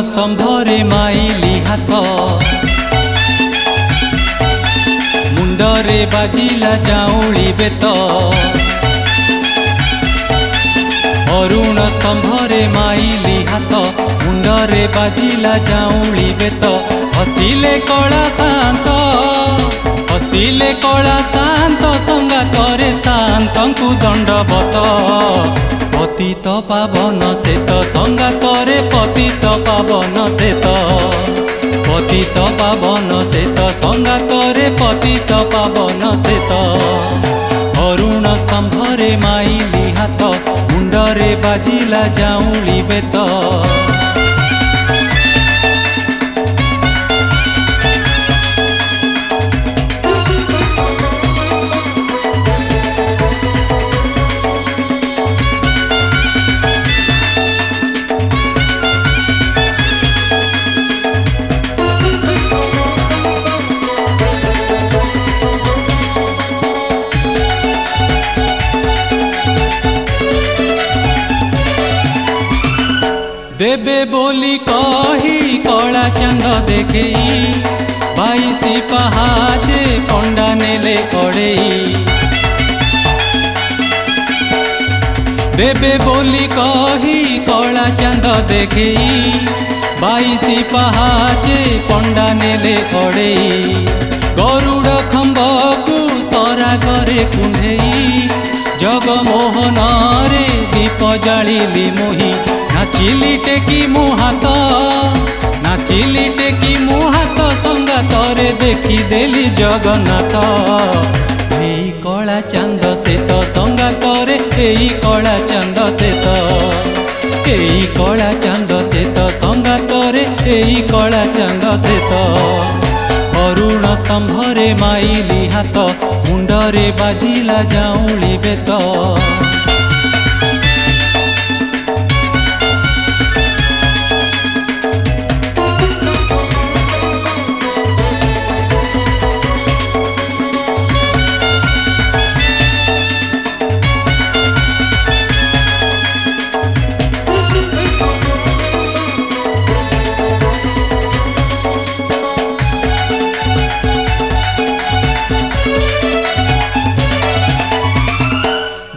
स्तंभरे Miley हाथ मुंडरे बाजिला जाऊली बेत Arun स्तंभरे Miley हाथ मुंडरे बाजिला जाऊली बेत हसिले कला शांत हसिले कला शांत संगातरे शांतंकु दंडवत पतित पावन सेत संगातरे पतित पावन सेत पतित पावन सेत संगातरे पतित पावन सेत अरुण स्तंभरे माइली हाथ मुंडरे बाजिला जाऊली बेत देबे बोली कही कला चांद देखे बाईसी पहाचे पंडा नेले कड़े देबे बोली कही कला चांद देखे बाईसी पहाचे पंडा नेले कड़े गरुड़ खंबकु सरा करे कुंढेई जगमोहन रे दीप जालिली मोही नाचिली टेकी मुहात नाचिली टेकी मुहात संगातरे देखी देली जगन्नाथ एई कला चांद सेत संगातरे एई कला चांद सेत एई कला चांद सेत संगातरे एई कला चांद सेत अरुण स्तंभरे माइली हाथ मुंडरे बाजिला जाऊली बेत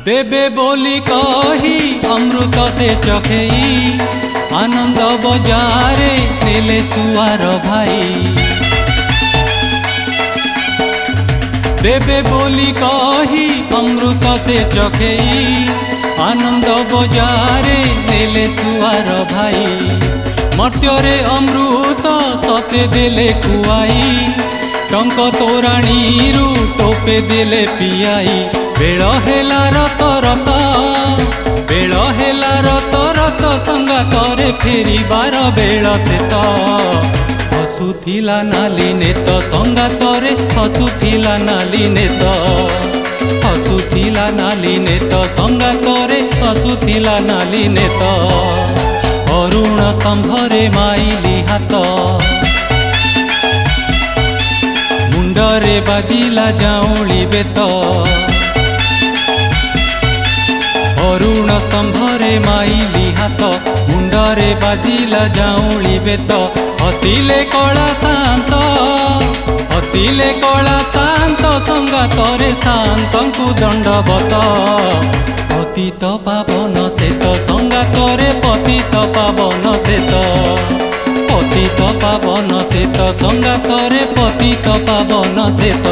देबे बोली कही अमृत से चखेई आनंद बजारे नेले सुआर भाई देबे बोली कही अमृत से चखेई आनंद बजारे नेले सुआर भाई मर्त्यरे अमृत सते देले खुआई टंक तोराणी रु टोपे देले पियाई बेल हेला रत रत बेल हेला रत रत संगातरे फेरिबार बेल सेत हसुथिला नाली नेत संगातरे हसुथिला नाली नेत हसुथिला नाली नेत संगातरे हसुथिला नाली नेत अरुण स्तंभरे माइली हाथ मुंडरे बाजिला जाऊली बेत अरुण स्तंभरे माइली हाथ मुंडरे बाजिला जाऊली बेत हसिले कला शांत हसिले कला शांत संगातरे शांतंकु दंडवत पतित पावन सेत संगातरे पतित पावन सेत पतित पावन सेत संगातरे पतित पावन सेत।